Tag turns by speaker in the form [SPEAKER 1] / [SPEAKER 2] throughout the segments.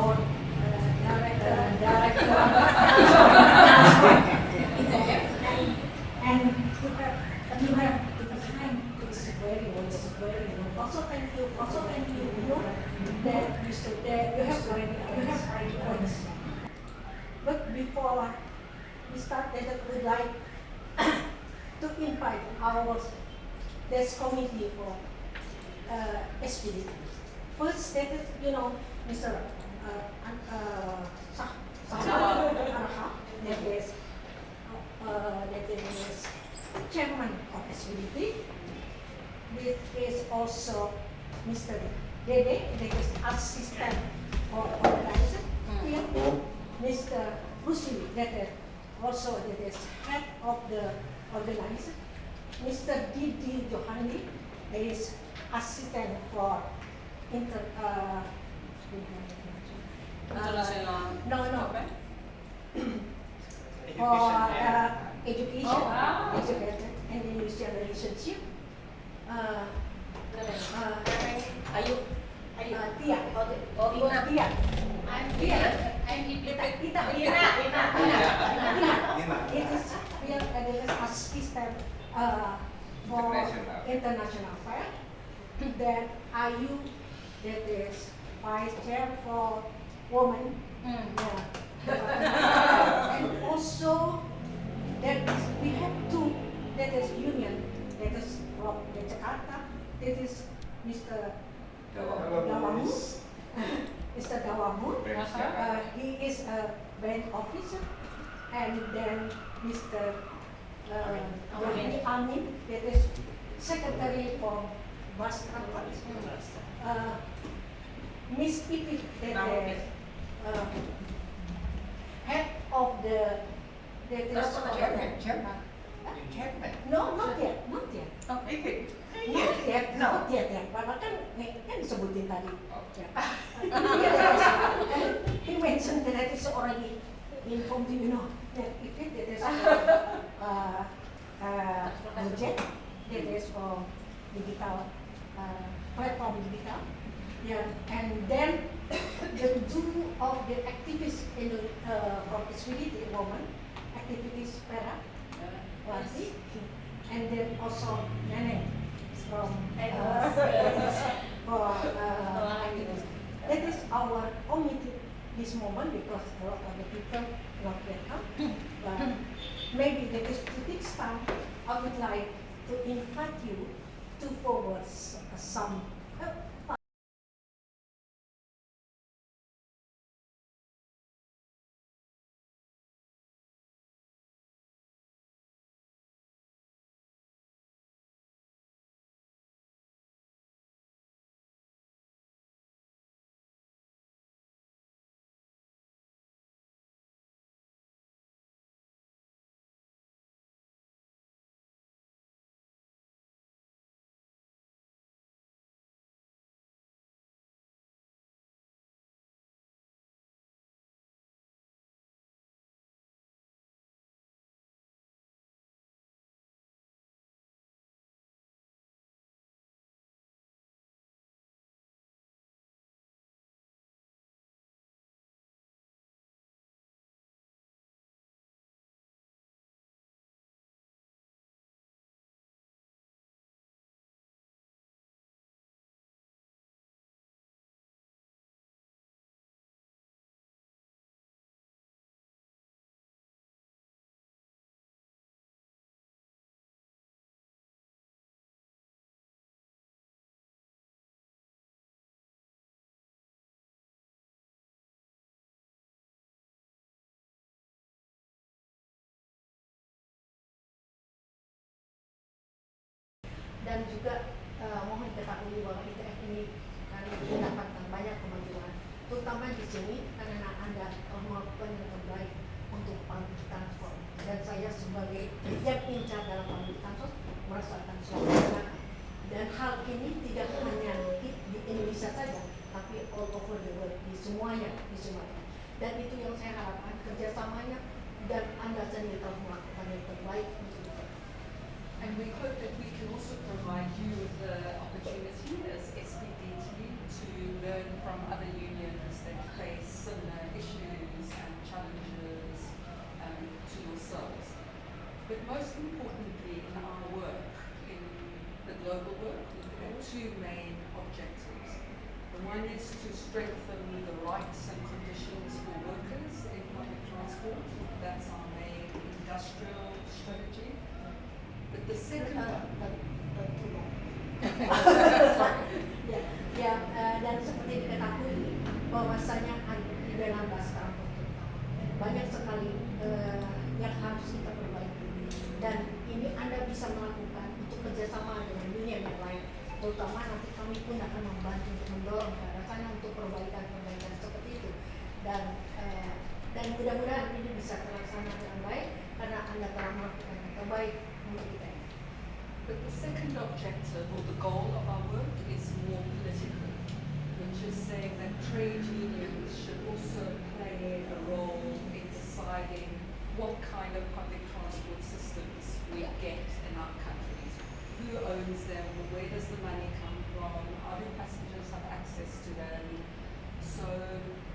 [SPEAKER 1] our director. And you have to be kind. It's very good. Also thank you. You know that Mr. That you have already points. But before we start, I would like to invite our desk committee for SPD. First, that is, Mr. Arha, that is chairman of SPD. This is also Mr. Dede, that is assistant or organizer. Here, Mr. Rusli, that is also head of the organizer. Mr. Didi Johandi is assistant for international. No. For education and industrial relationship. Tia. It is assistant for international affair. Then Ayu, that is vice chair for women. And also we have two, that is union, that is from Jakarta. That is Mr. Dawamun. Mr. Dawamun. He is a bank officer. And then Mr. Amin, that is secretary for bus transport. Miss Pipit, that is head of the
[SPEAKER 2] Chairman.
[SPEAKER 1] No, not yet.
[SPEAKER 2] Oh, okay.
[SPEAKER 1] Not yet. Bapak kan disebutin tadi. He mentioned that it is already informed you, that if it is budget, that is for digital platform digital. Yeah, and then the two of the activists in the from SPD woman, activities Pera, Wati, and then also Neneng from for activists. That is our committee this moment because a lot of the people not yet come. But maybe that is to this time I would like to invite you to forward some. Dan juga mohon diketahui bahwa ITF ini akan mendapatkan banyak kemajuan, terutama di sini karena Anda melakukan yang terbaik untuk public transport. Dan saya sebagai yang incar dalam public transport merasakan suasana. Dan hal ini tidak hanya di Indonesia saja, tapi all over the world, di semuanya. Dan itu yang saya harapkan kerjasamanya dan Anda sendiri telah melakukan yang terbaik untuk itu.
[SPEAKER 3] And we hope that we can also provide you with the opportunity as SPDT to learn from other unions that face
[SPEAKER 1] dengan bus transport terutama. Banyak sekali yang harus kita perbaiki, dan ini Anda bisa melakukan untuk kerjasama dengan union yang lain, terutama nanti kami pun akan membantu untuk mendorong ke arah sana untuk perbaikan seperti itu, dan mudah-mudahan ini bisa terlaksana dengan baik karena Anda telah melakukan yang terbaik untuk kita.
[SPEAKER 3] But the second objective or the goal of our work is more political, which is saying that trade unions should also play a role in deciding what kind of public transport systems we get in our countries. Who owns them? Where does the money come from? How do passengers have access to them? So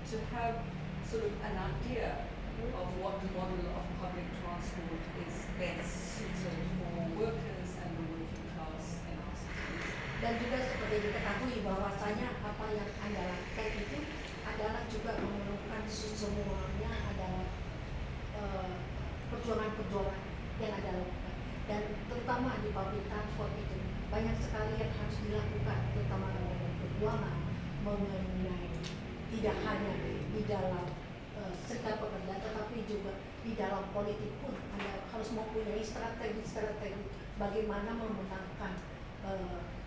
[SPEAKER 3] to have sort of an idea of what model of public transport is best suited for workers and the working class in our cities.
[SPEAKER 1] Dan juga seperti diketahui bahwasanya apa yang Anda lakukan itu adalah juga memerlukan semuanya adalah perjuangan-perjuangan yang Anda lakukan, dan terutama di public transport itu banyak sekali yang harus dilakukan, terutama dalam perjuangan mengenai tidak hanya di dalam serikat pekerja, tetapi juga di dalam politik pun Anda harus mempunyai strategi bagaimana memenangkan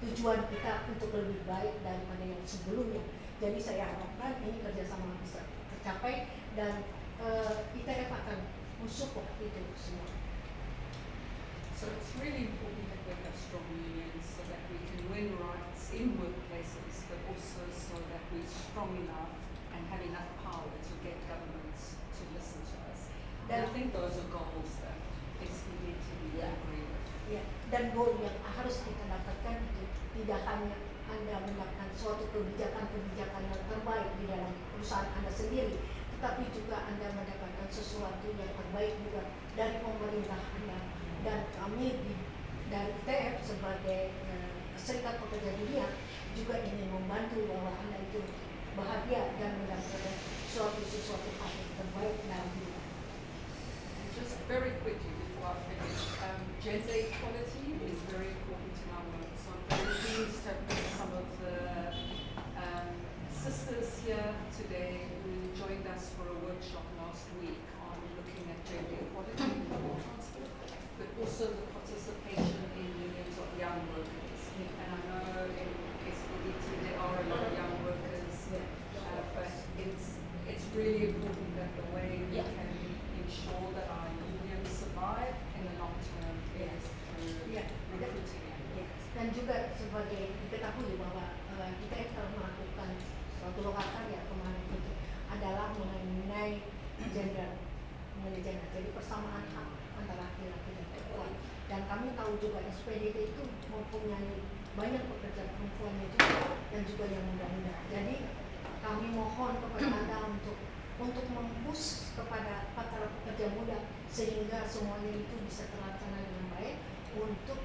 [SPEAKER 1] tujuan kita untuk lebih baik daripada yang sebelumnya. Jadi saya harapkan ini kerjasama bisa tercapai, dan ITF akan mensupport itu semua.
[SPEAKER 3] So it's really important that we have strong unions so that we can win rights in workplaces, but also so that we're strong enough and have enough power to get governments to listen to us. And I think those are goals that SPDT agree with.
[SPEAKER 1] Ya, dan goal yang harus kita dapatkan itu tidak hanya Anda mendapatkan suatu kebijakan-kebijakan yang terbaik di dalam perusahaan Anda sendiri, tetapi juga Anda mendapatkan sesuatu yang terbaik juga dari pemerintah Anda. Dan kami dari ITF sebagai Serikat Pekerja Dunia juga ingin membantu bahwa Anda itu bahagia dan mendapatkan sesuatu hal yang terbaik dalam hidup.
[SPEAKER 3] Just very quickly before I finish, gender equality is very important in our work. So I'm very pleased to have some of the sisters here today who joined us for a workshop last week on looking at gender equality in public transport, but also the participation in unions of young workers. And I know in SPDT there are a lot of young workers, but it's really important that the way we can ensure that our unions survive in the long term is through recruiting.
[SPEAKER 1] Dan juga sebagai diketahui bahwa kita telah melakukan suatu lokakarya kemarin itu adalah mengenai gender, jadi persamaan hak antara laki-laki dan perempuan. Dan kami tahu juga SPDT itu mempunyai banyak pekerja perempuannya juga dan juga yang muda-muda. Jadi kami mohon kepada Anda untuk mempush kepada para pekerja muda sehingga semuanya itu bisa terlaksana dengan baik untuk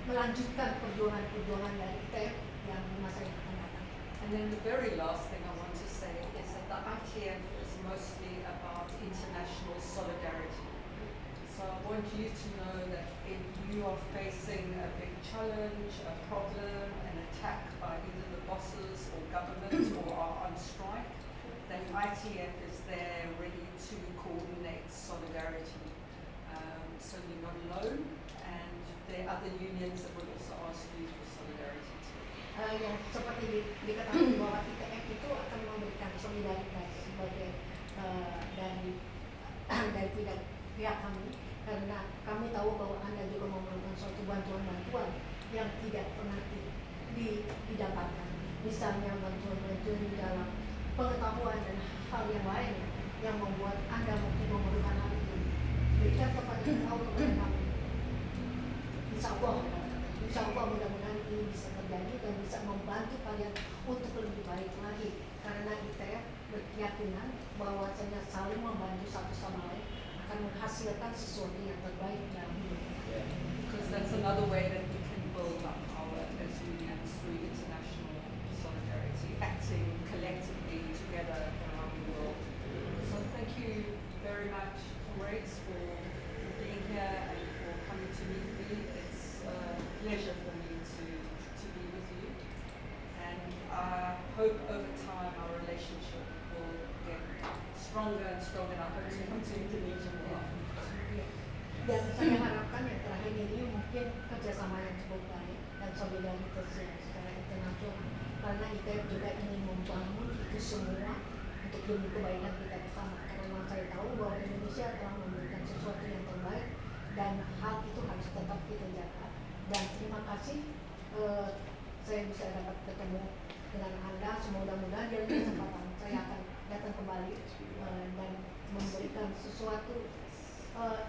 [SPEAKER 1] melanjutkan perjuangan-perjuangan dari ITF yang di masa yang akan datang.
[SPEAKER 3] And then the very last thing I want to say is that the ITF is mostly about international solidarity. So I want you to know that if you are facing a big challenge, a problem, an attack by either the bosses or government or are on strike, then ITF is there ready to coordinate solidarity. So you're not alone, and there are other unions that will also ask you for solidarity too.
[SPEAKER 1] Yang seperti diketahui bahwa ITF itu akan memberikan solidaritas sebagai dari pihak kami, karena kami tahu bahwa Anda juga memerlukan suatu bantuan-bantuan yang tidak pernah didapatkan, misalnya bantuan-bantuan di dalam pengetahuan dan hal yang lain yang membuat Anda mungkin memerlukan hal itu. Berikan kepada kami. Insya Allah mudah-mudahan ini bisa terjadi dan bisa membantu kalian untuk lebih baik lagi, karena ITF berkeyakinan bahwasanya saling membantu satu sama lain akan menghasilkan sesuatu yang terbaik dalam hidup.
[SPEAKER 3] Because that's another way that we can build our power as unions through international solidarity, acting collectively together around the world. So thank you very much, comrades, for being here and for coming to meet me. It's a pleasure for me to be with you. And I hope over time our relationship stronger and stronger. And I hope to come to Indonesia more often.
[SPEAKER 1] Dan saya harapkan yang terakhir ini mungkin kerjasama yang cukup baik dan solidaritas yang secara internasional, karena ITF juga ingin membangun itu semua untuk demi kebaikan kita bersama. Karena memang saya tahu bahwa Indonesia telah memberikan sesuatu yang terbaik dan hal itu harus tetap kita jaga. Dan terima kasih saya bisa dapat ketemu dengan Anda. Semoga-moga dalam kesempatan saya akan datang kembali dan memberikan sesuatu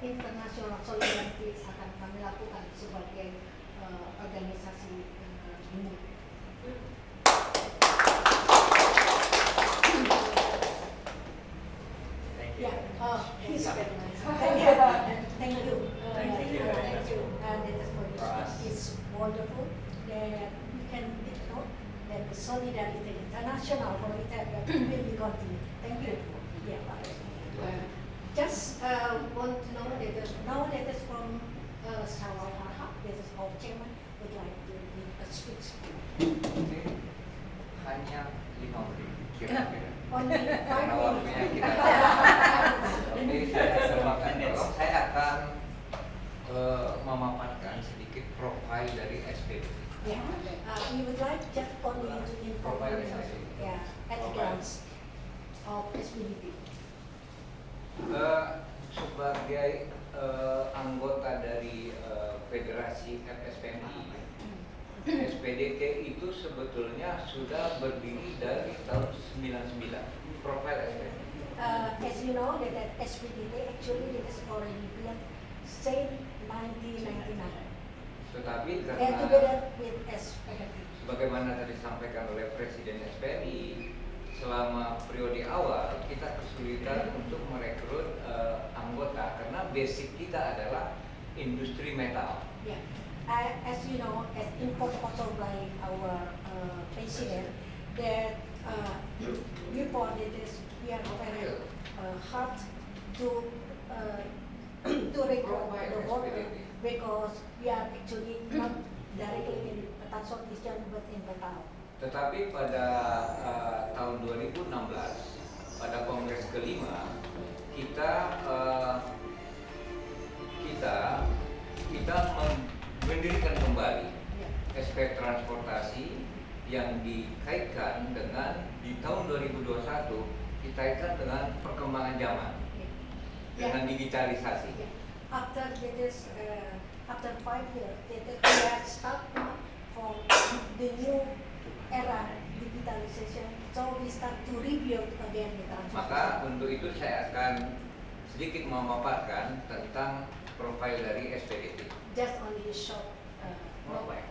[SPEAKER 1] internasional solidarity akan kami lakukan sebagai organisasi ini. Yeah, he's very nice. Thank you. Thank you. Thank you. And it is for this. It's wonderful that we can take note that the solidarity international for ITF will be continued. Thank you. Yeah, just want to know that now that is from Sawal Harhab, this is our chairman, would like to give a speech.
[SPEAKER 2] Hanya 5 menit kira-kira.
[SPEAKER 1] Only 5
[SPEAKER 2] Karena waktunya
[SPEAKER 1] minutes.
[SPEAKER 2] kita tapi saya kesempatan kalau saya akan memaparkan sedikit profil dari SPD.
[SPEAKER 1] Yeah, we would like just only to inform
[SPEAKER 2] Profile
[SPEAKER 1] you,
[SPEAKER 2] SPDT.
[SPEAKER 1] yeah, at a glance of SPDT.
[SPEAKER 2] Sebagai anggota dari Federasi FSPMI, SPDT itu sebetulnya sudah berdiri dari tahun 99. Profil SPDT.
[SPEAKER 1] As you know, that SPDT actually it is already built since 1999.
[SPEAKER 2] Tetapi
[SPEAKER 1] And
[SPEAKER 2] karena
[SPEAKER 1] together with SPDT.
[SPEAKER 2] sebagaimana tadi disampaikan oleh Presiden SPMI, selama periode awal kita kesulitan untuk merekrut anggota karena basic kita adalah industri metal.
[SPEAKER 1] Yeah. As you know, as informed also by our president, that before this we are very hard to recruit the worker because we are actually not directly in transportation but in Batam.
[SPEAKER 2] Tetapi pada tahun 2016 pada kongres kelima kita mendirikan kembali SP transportasi yang dikaitkan dengan di tahun 2021 dikaitkan dengan perkembangan zaman dengan digitalisasi.
[SPEAKER 1] After this, after 5 years, we are start for the new era digitalization, so we start to rebuild again the transportation.
[SPEAKER 2] Maka untuk itu saya akan sedikit memaparkan tentang profil dari SPDT.
[SPEAKER 1] Just only a short profile.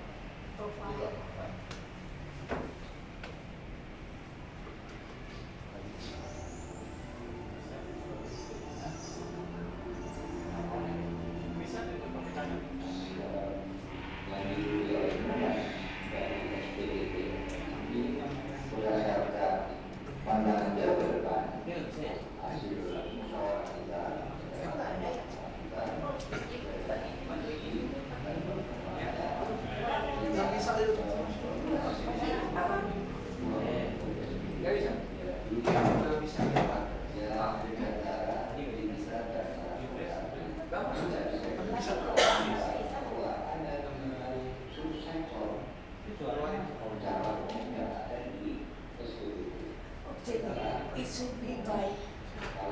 [SPEAKER 1] It should be by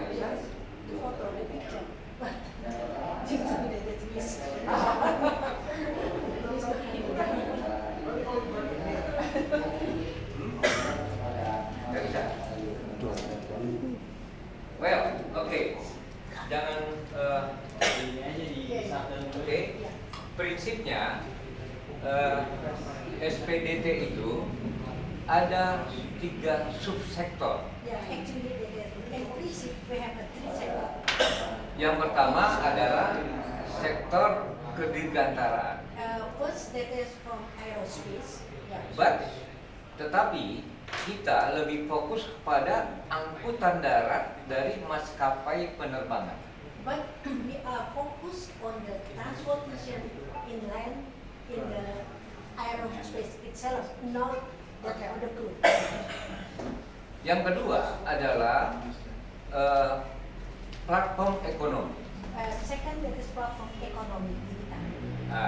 [SPEAKER 1] the photo, the picture, but due to that is
[SPEAKER 2] Well, oke. Jangan oke. Prinsipnya SPDT itu ada 3 subsektor.
[SPEAKER 1] Yeah, actually, we have a 3 sector.
[SPEAKER 2] Yang pertama adalah sektor kedirgantaraan.
[SPEAKER 1] First, that is from aerospace. Yeah.
[SPEAKER 2] Tetapi kita lebih fokus kepada angkutan darat dari maskapai penerbangan.
[SPEAKER 1] But we are focused on the transportation inland in the aerospace itself, not the crew.
[SPEAKER 2] Yang kedua adalah platform ekonomi.
[SPEAKER 1] Second, that is platform ekonomi digital.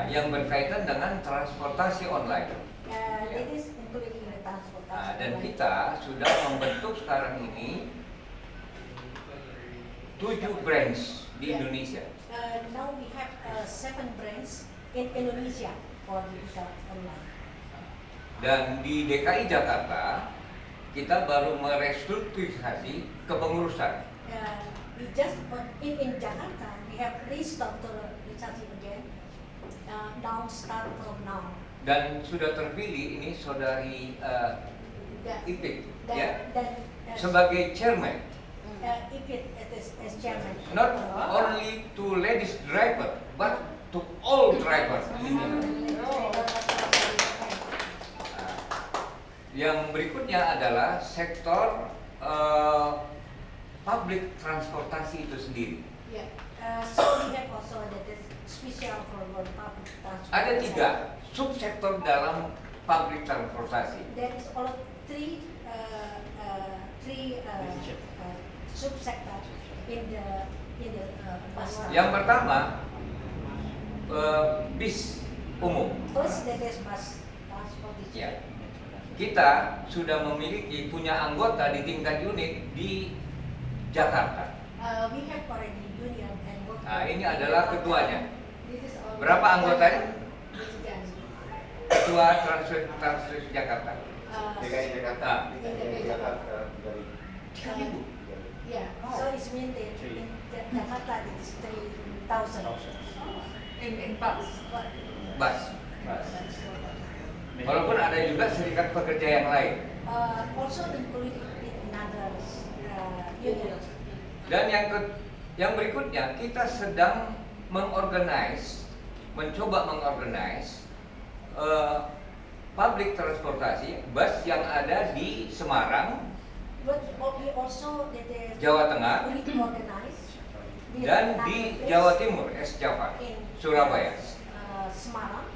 [SPEAKER 2] Yang berkaitan dengan transportasi online.
[SPEAKER 1] That is including the transportation.
[SPEAKER 2] Dan kita sudah membentuk sekarang ini 7 branch di Indonesia.
[SPEAKER 1] Now we have 7 brands in Indonesia for digital online.
[SPEAKER 2] Dan di DKI Jakarta kita baru merestrukturisasi kepengurusan.
[SPEAKER 1] We just in Jakarta we have restructurization again. Now start from now.
[SPEAKER 2] Dan sudah terpilih ini saudari Ipit ya sebagai chairman.
[SPEAKER 1] Ipit as chairman.
[SPEAKER 2] Not only to ladies driver but to all drivers. Yang berikutnya adalah sektor public transportasi itu sendiri.
[SPEAKER 1] So we have also that is special for public transportation.
[SPEAKER 2] Ada 3 subsektor dalam public transportasi.
[SPEAKER 1] There is all three subsector in the bus.
[SPEAKER 2] Yang pertama bis umum.
[SPEAKER 1] First, that is bus transportation.
[SPEAKER 2] Ya. Kita sudah memiliki punya anggota di tingkat unit di Jakarta.
[SPEAKER 1] We have already union and work.
[SPEAKER 2] Ini adalah ketuanya.
[SPEAKER 1] This is all.
[SPEAKER 2] Berapa anggotanya?
[SPEAKER 1] Michigan.
[SPEAKER 2] Ketua Transfer Jakarta.
[SPEAKER 4] DKI Jakarta.
[SPEAKER 1] DKI
[SPEAKER 4] Jakarta dari
[SPEAKER 2] 3.000.
[SPEAKER 1] Yeah. So it's maintained in Jakarta. It is 3,000.
[SPEAKER 3] In bus.
[SPEAKER 2] Bus. Walaupun ada juga serikat pekerja yang lain.
[SPEAKER 1] Also included in another union.
[SPEAKER 2] Dan yang berikutnya kita sedang mencoba mengorganize public transportasi bus yang ada di Semarang,
[SPEAKER 1] But we also
[SPEAKER 2] Jawa Tengah,
[SPEAKER 1] organize
[SPEAKER 2] dan di Jawa Timur, East Java,
[SPEAKER 1] in
[SPEAKER 2] Surabaya.
[SPEAKER 1] Semarang,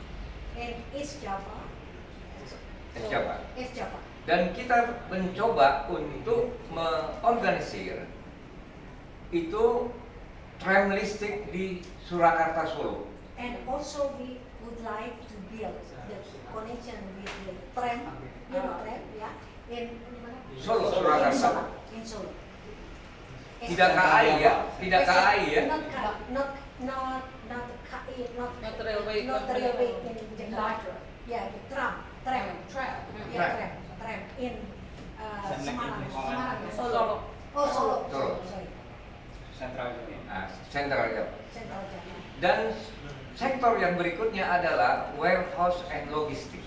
[SPEAKER 1] and East Java.
[SPEAKER 2] East Java.
[SPEAKER 1] East Java.
[SPEAKER 2] Dan kita mencoba untuk mengorganisir itu tram listrik di Surakarta Solo.
[SPEAKER 1] And also we would like to build the connection with the tram, tram, yeah, in
[SPEAKER 2] Solo,
[SPEAKER 1] in
[SPEAKER 2] Surakarta.
[SPEAKER 1] Solo, in Solo.
[SPEAKER 2] Tidak KAI ya, tidak KAI ya.
[SPEAKER 1] Not KAI,
[SPEAKER 3] Not railway
[SPEAKER 1] not
[SPEAKER 3] company.
[SPEAKER 1] railway in Jakarta. Yeah, the tram.
[SPEAKER 3] Tram.
[SPEAKER 1] Yeah, tram in Semarang.
[SPEAKER 3] Solo.
[SPEAKER 1] Oh, Solo.
[SPEAKER 2] Solo.
[SPEAKER 1] Sorry.
[SPEAKER 4] Sentral.
[SPEAKER 2] Sentral Java.
[SPEAKER 1] Central Java.
[SPEAKER 2] Dan sektor yang berikutnya adalah warehouse and logistik.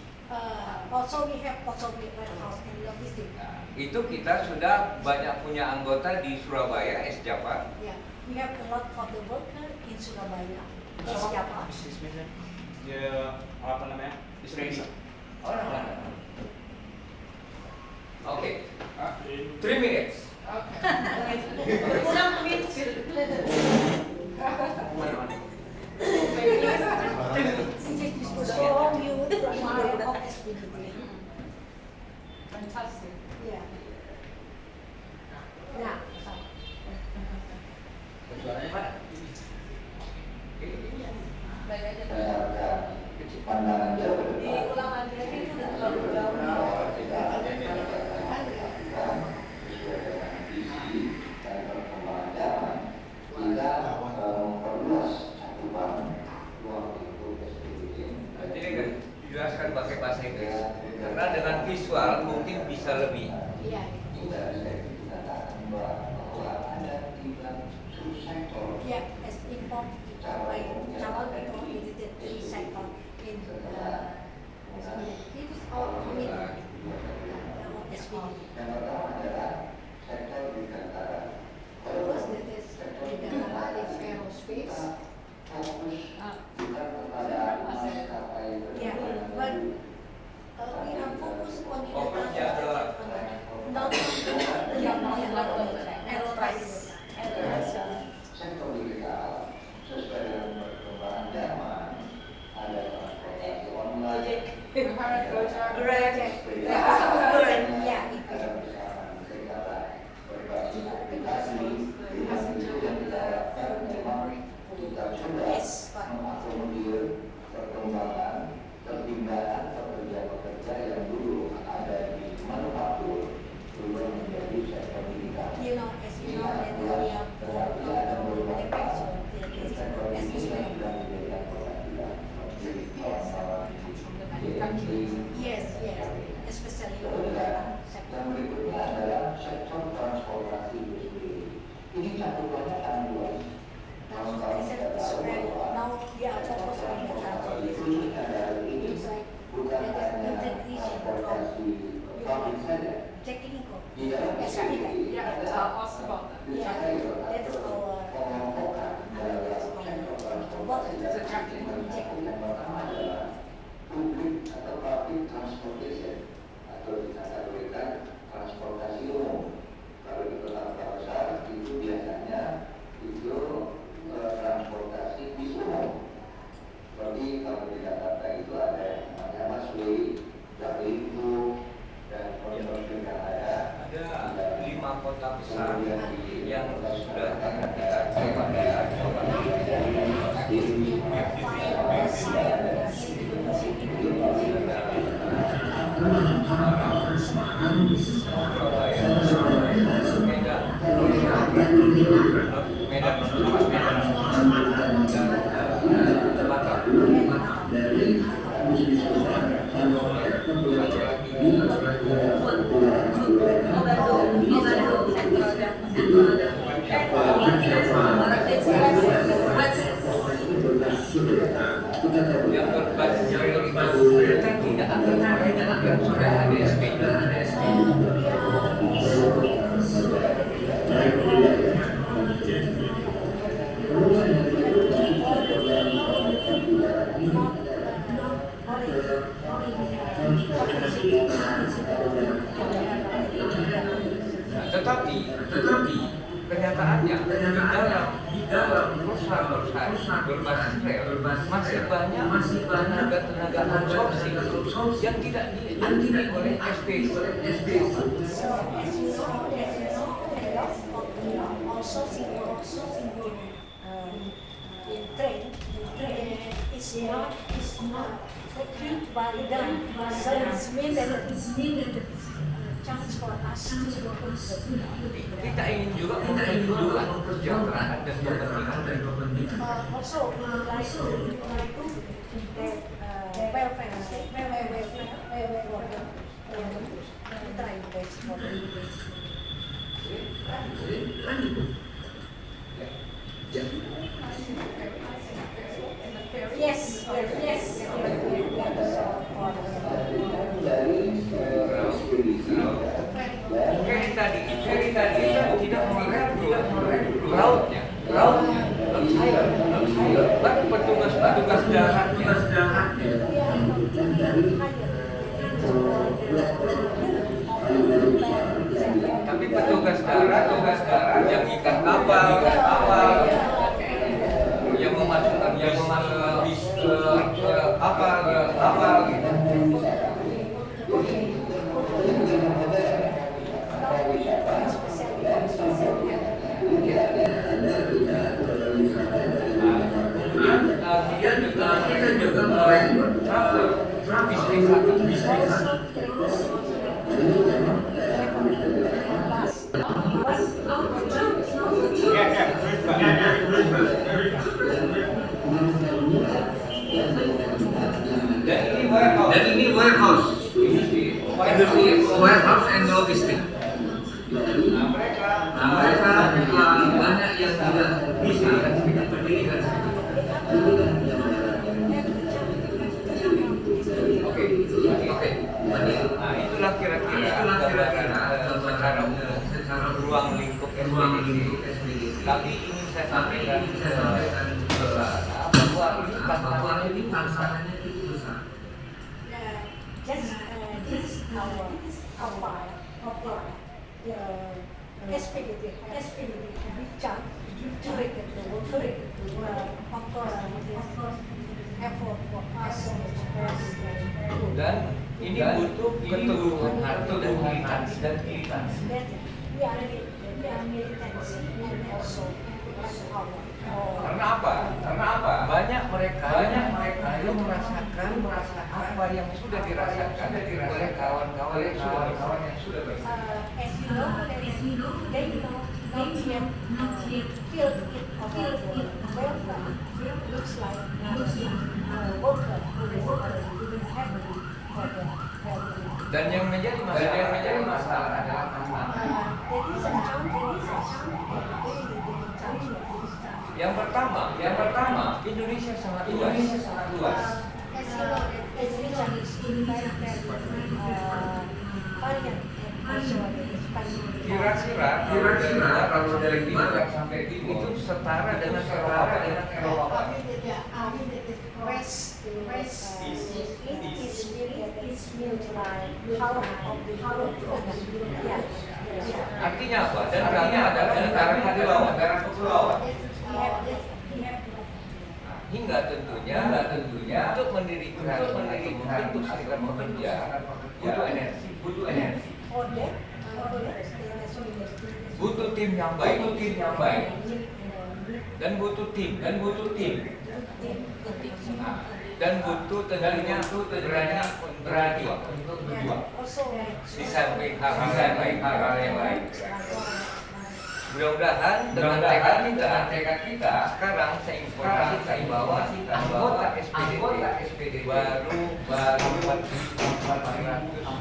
[SPEAKER 1] Also we have warehouse and logistic.
[SPEAKER 2] Itu kita sudah banyak punya anggota di Surabaya, East Java.
[SPEAKER 1] Yeah, we have a lot of the worker in Surabaya, East Java.
[SPEAKER 4] Ya, apa namanya? Distribusi.
[SPEAKER 2] Orang mana? Oke, 3 minutes.
[SPEAKER 1] Kurang minutes. So you aware of SPDT.
[SPEAKER 3] Fantastic.
[SPEAKER 1] Yeah. Nah,
[SPEAKER 2] Suaranya mana?
[SPEAKER 3] Baik aja.
[SPEAKER 5] Pandangan jauh ke depan.
[SPEAKER 3] Diulang lagi itu udah terlalu jauh.
[SPEAKER 5] Dan perkembangan zaman kita memperluas cakupan ruang lingkup SPDT.
[SPEAKER 2] Nanti kan dijelaskan pakai bahasa Inggris. Karena dengan visual mungkin bisa lebih.
[SPEAKER 1] iya.
[SPEAKER 5] Kita bisa dikatakan bahwa ada 3 subsektor
[SPEAKER 1] Yeah, as informed by Jamal before we did the sector in it is all community of SPDT.
[SPEAKER 5] yang pertama adalah sektor dirgantara.
[SPEAKER 1] First, that is Dirgantara is aerospace.
[SPEAKER 5] Fokus bukan kepada maskapai
[SPEAKER 1] Yeah, but we are focused on the
[SPEAKER 2] Fokusnya adalah
[SPEAKER 1] not aerospace.
[SPEAKER 5] sektor digital sesuai dengan perkembangan zaman ada transportasi online,
[SPEAKER 1] Yeah,
[SPEAKER 5] ada misalkan kegiatan berbasis aplikasi, saja.
[SPEAKER 1] technical.
[SPEAKER 5] Di dalam SPDD
[SPEAKER 3] Yeah,
[SPEAKER 5] ada
[SPEAKER 3] ask about that.
[SPEAKER 1] Yeah, that is our what
[SPEAKER 3] It's a Jacqueline.
[SPEAKER 5] yang pertama adalah public atau public transportation atau dikategorikan transportasi umum. Kalau di kota-kota besar itu biasanya itu transportasi bis umum. Seperti kalau di Jakarta itu ada yang namanya busway, Jaklingko, dan proyek-proyek yang ada.
[SPEAKER 2] Ada 5 kota besar yang sudah kita coba. Yang berbasis prioritas kita tidak akan mereka yang sudah ada SPG. Nah, tetapi kenyataannya di dalam perusahaan berbasis rel masih banyak tenaga outsourcing yang tidak diadili oleh SPG.
[SPEAKER 1] So as you know, a lot of outsourcing in train is not recruited by them. So it's mean that chance for us to
[SPEAKER 2] Kita ingin juga memperjuangkan kesejahteraan dan kepentingan dari
[SPEAKER 1] also we would like to that welfare worker try best for them. Yes.
[SPEAKER 2] Ferry tadi tidak merekrut lautnya, tapi petugas daratnya. Tapi petugas darat yang ikat kapal, yang memasukkan bis kapal gitu. Kemudian kita juga merekrut bis wisata. Dan ini warehouse, industri warehouse and logistik. Nah, mereka banyak yang tidak bisa pendidikan. Oke. Nah, itulah kira-kira gambaran secara ruang lingkup SPG. Tapi ingin saya sampaikan bahwa ini tantangannya cukup besar.
[SPEAKER 1] Just this is our SPDD big chunk to make it of course effort for us
[SPEAKER 2] Dan ini butuh keteguhan hati dan militansi.
[SPEAKER 1] we are militancy and also
[SPEAKER 2] Karena apa? Banyak mereka yang merasakan apa yang sudah dirasakan oleh kawan-kawan yang sudah bersama.
[SPEAKER 1] as you know, they not yet feel it about welfare. Looks like worker who is happy for the welfare.
[SPEAKER 2] Dan yang menjadi masalah adalah
[SPEAKER 1] There is a chance.
[SPEAKER 2] yang pertama, Indonesia sangat luas.
[SPEAKER 1] As you know, Indonesia is very variant
[SPEAKER 2] Kira-kira kalau dari barat sampai timur itu setara dengan Eropa.
[SPEAKER 1] Tapi tidak, west
[SPEAKER 2] Artinya apa? Dan kami adalah negara kepulauan. Hingga tentunya untuk mendirikan membentuk serikat pekerja butuh energi. Butuh tim yang baik. Dan butuh tim. Dan butuh tentunya berani untuk berjuang. Di samping hal-hal yang lain. Mudah-mudahan dengan tekad kita sekarang saya informasikan bahwa anggota SPDT baru 4.450.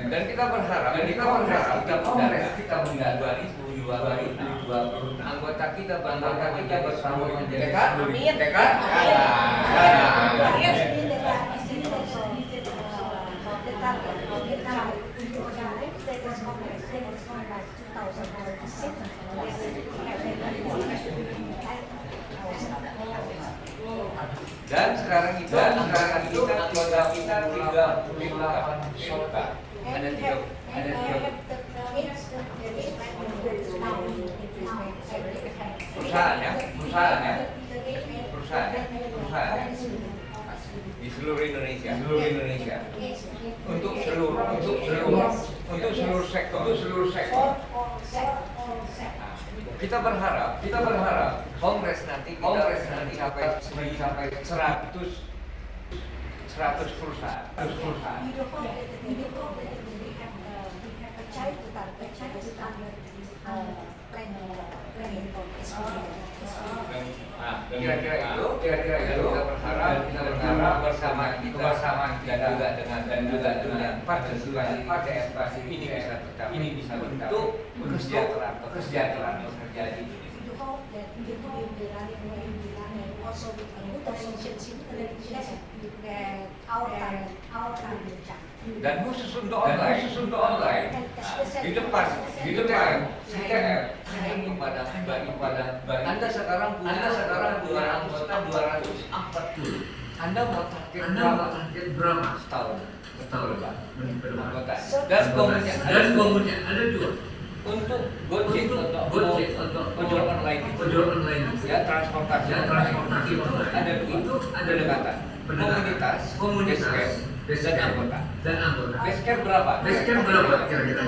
[SPEAKER 2] Dan kita berharap kita mendapat 2020 anggota kita bersama tekad. Dan sekarang itu anggota kita 38 juta. Ada 3 perusahaan di seluruh Indonesia untuk seluruh sektor. Kita berharap Kongres nanti sampai 100 perusahaan. Kira-kira itu kita berharap bersama kita dan juga dengan partisipasi ini bisa untuk kesejahteraan pekerja di Indonesia. Dan khusus untuk online, di depan saya ingin pada Anda sekarang punya anggota 240. Anda mau target berapa setahun anggota? Dan komponen ada 2. Untuk Gojek untuk ojol online ya transportasi itu ada 2 pendekatan komunitas dan anggota. Basecamp berapa kira-kira?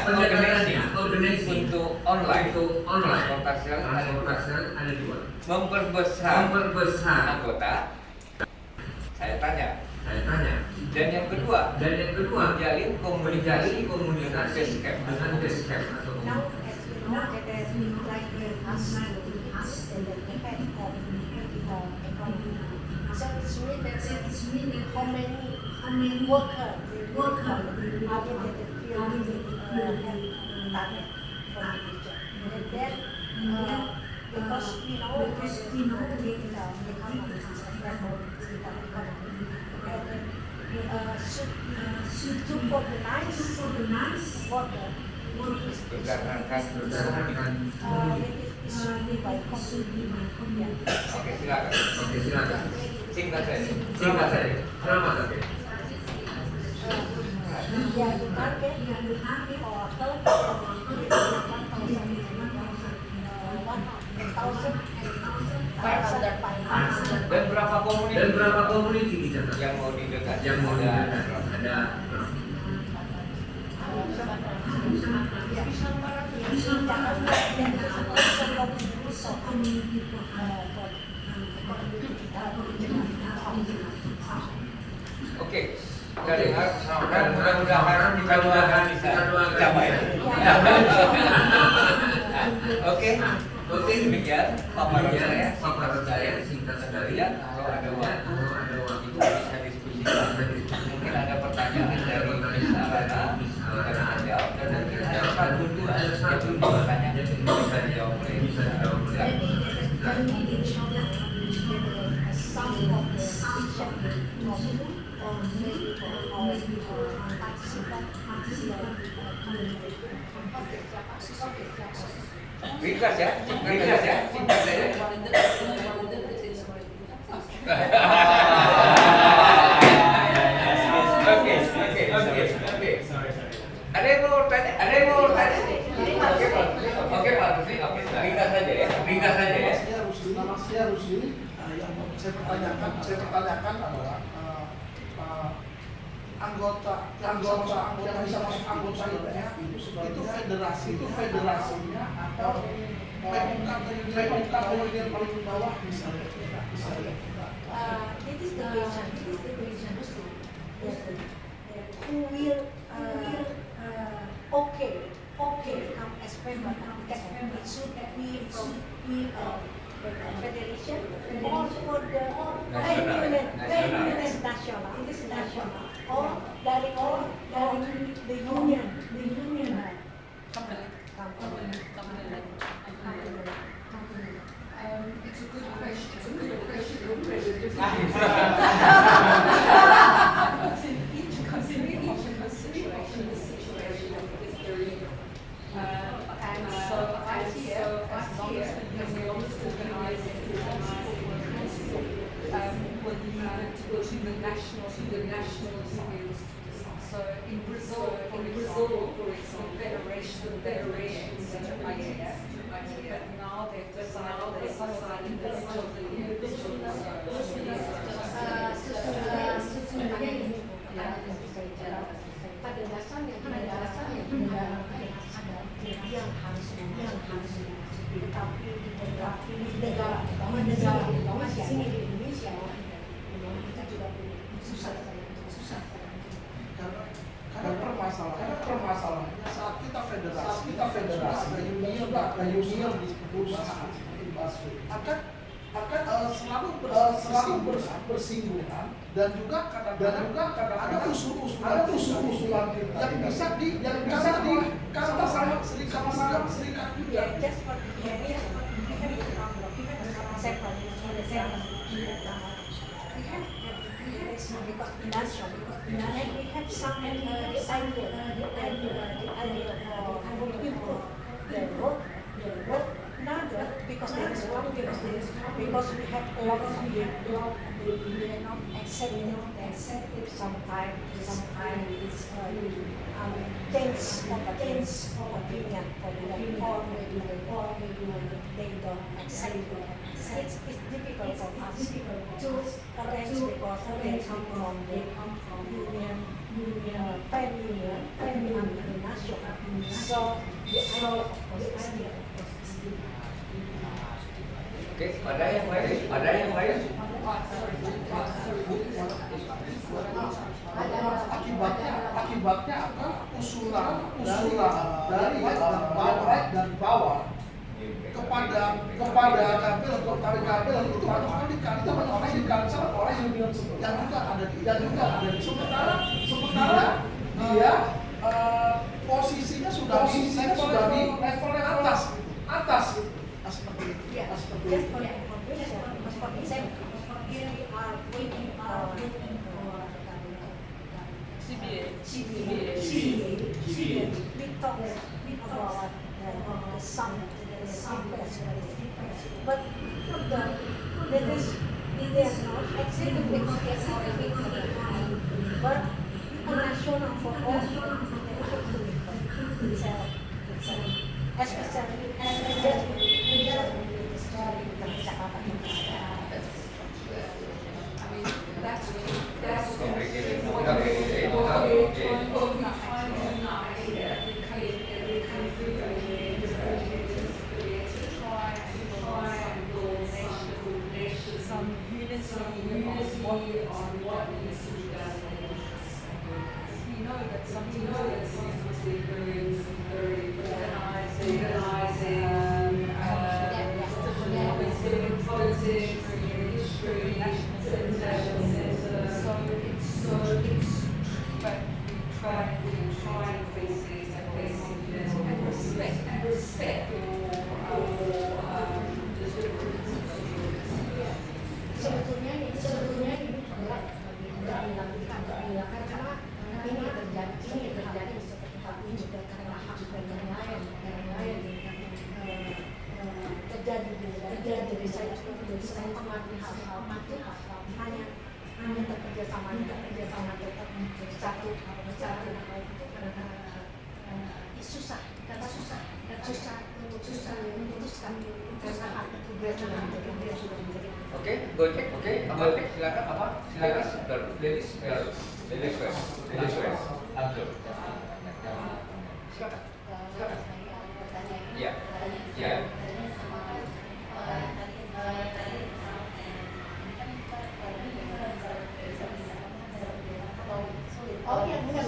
[SPEAKER 2] Pendekatannya organisasi untuk online transportasi ada 2. Memperbesar anggota. Saya tanya. Dan yang kedua menjalin komunikasi dengan basecamp atau
[SPEAKER 1] how many workers are dedicated target for the future. And then because we know the should organize worker
[SPEAKER 2] berdasarkan Oke, silakan. Singkat saja. Berapa target? Dan berapa komuniti yang mau didekat? Ada Oke, dari dan mudah-mudahan kita doakan bisa capai. Oke, demikian paparan saya singkat sekali ya. Kalau ada waktu
[SPEAKER 1] or maybe for participant
[SPEAKER 2] Ringkas ya, ringkas ya, singkat saja. Oke. Ada yang mau tanya? Oke Pak Rusli, oke, ringkas saja ya,
[SPEAKER 6] Nama saya Rusli. Yang mau saya pertanyakan adalah anggota yang bisa masuk anggota IPF itu federasinya atau PMK yang paling bawah misalnya.
[SPEAKER 1] It is the question who will come as member. It should be from federation or for the national or dari the union. Company.
[SPEAKER 3] It's a good question. Each situation is very different. And so ITF, as long as the union is organizing will need to go to the national unions. So in Brazil, for example, the federations of ITF, but now they've decided that some of the individuals
[SPEAKER 1] pada dasarnya yang harus tetapi di negara di sini di Indonesia kita juga susah
[SPEAKER 6] Karena permasalahannya saat kita federasi dan union di perusahaan akan selalu bersinggungan dan juga kadang ada usul-usulan yang bisa dikatakan sama serikat juga.
[SPEAKER 1] And we have some idea for improve the work another because there is one because we have a lot of accepted sometimes it's change of opinion for them or maybe they don't accept it. It's difficult for us to arrange because they come from union, fan union, national. So the idea of course is
[SPEAKER 2] Oke, ada yang lain?
[SPEAKER 6] Akibatnya akan usulan dari bawah kepada kabel atau tarik kabel itu akan dikancel oleh union yang juga ada di sementara dia posisinya sudah di level atas gitu. Seperti itu.
[SPEAKER 1] just for information, we are waiting for CBA. We talk about the summit, but there is not exactly but a national for all especially
[SPEAKER 3] that's
[SPEAKER 2] Complicated.
[SPEAKER 3] unity on what needs to be done. You know that some very organizing, voting, history, national center. So it's but we try basically and respect for
[SPEAKER 1] sebetulnya ini berat bagi sama tetap satu susah untuk memutuskan karena hak itu dia sudah
[SPEAKER 2] Oke, gojek, gojek silakan apa? Silakan. Ladies first. Abdul. Silakan. Ya.
[SPEAKER 1] Oh iya benar.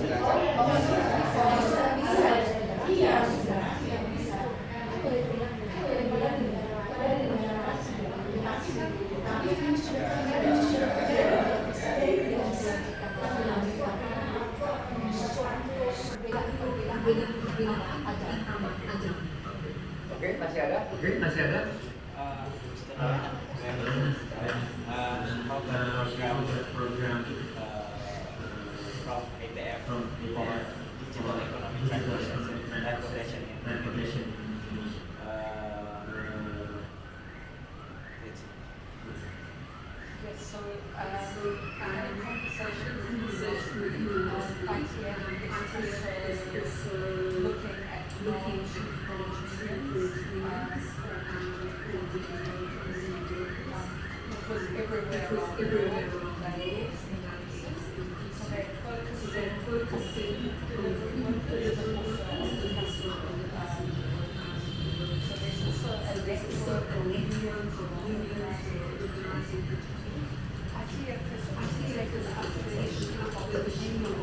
[SPEAKER 2] Oke, masih ada?
[SPEAKER 4] From ITF for digital economy transportation in Indonesia.
[SPEAKER 3] Yes, so in conversation with ITF is looking at because everywhere around the world they so they're focusing on tourism also on the customer. So there's also a network of unions ITF is after the issue of the legal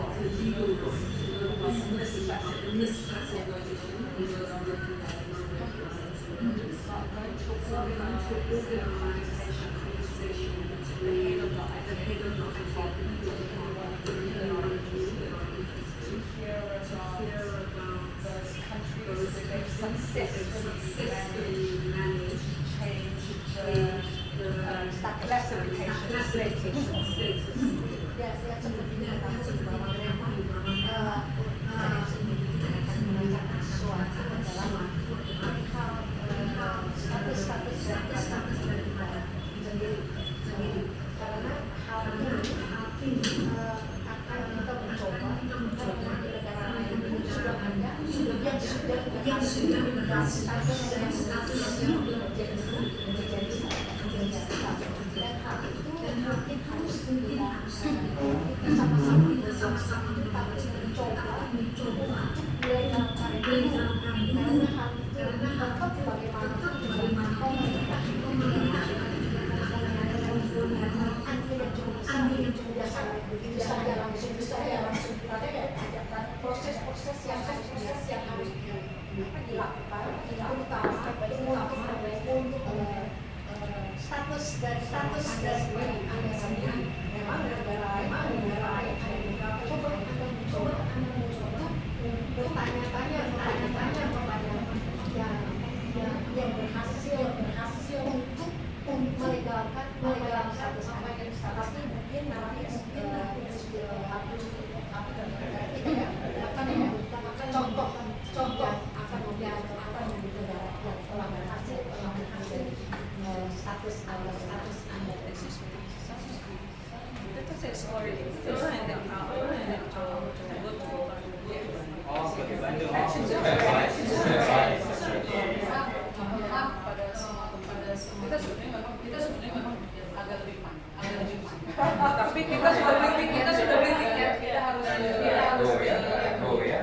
[SPEAKER 1] proses-proses yang harus dilakukan status dari Anda sendiri memang negara coba Anda mencoba untuk bertanya-tanya kepada yang berhasil untuk melegalkan status Anda. Tapi mungkin nanti contoh akan membuat yang telah berhasil mengambil status Anda.
[SPEAKER 3] kita sebenarnya memang agak lebih tapi kita sudah beli tiket, kita harus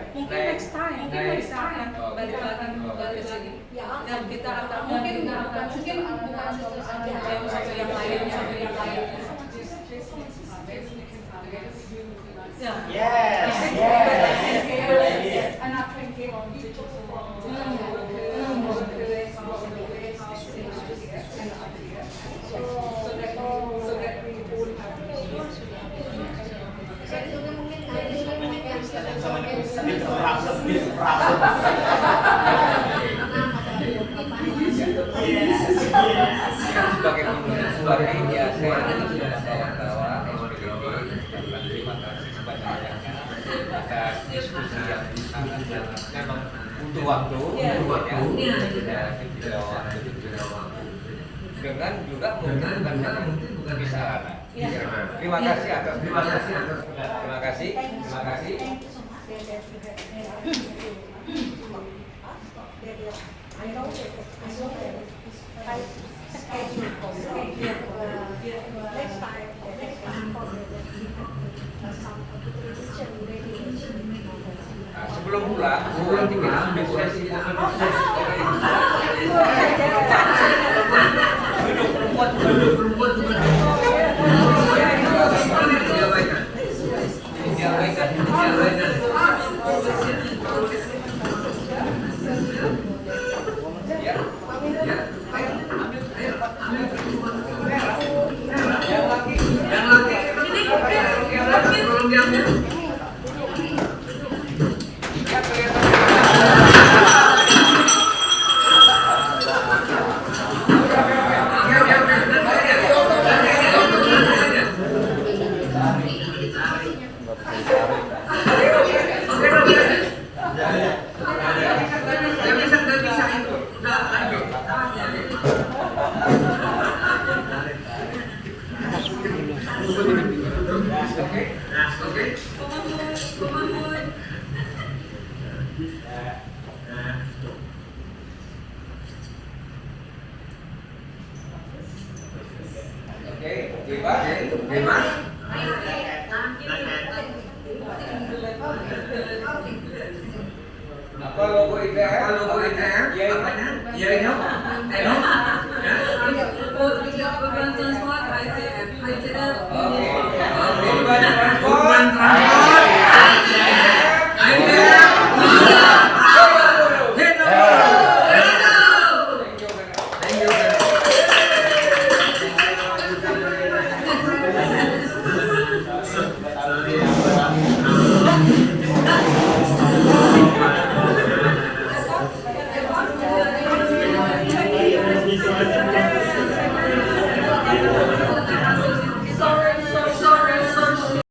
[SPEAKER 3] mungkin next time balik lagi dan kita akan mungkin bukan satu yang lain and I think on digital
[SPEAKER 2] sebagai media saya sudah kawan-kawan SPDT dan terima kasih sebanyak-banyaknya atas diskusi yang sangat memang butuh waktu dengan juga mungkin bukan bisa Terima kasih atas terima kasih.
[SPEAKER 1] Thank you so much that you have I know that I schedule for next time for some competition ready.
[SPEAKER 2] Nah, sebelum pulang, nanti kita ambil sesi foto Apa logo ITM?
[SPEAKER 7] Urban Transport, ITF,
[SPEAKER 2] Urban Transport.
[SPEAKER 6] Thank you.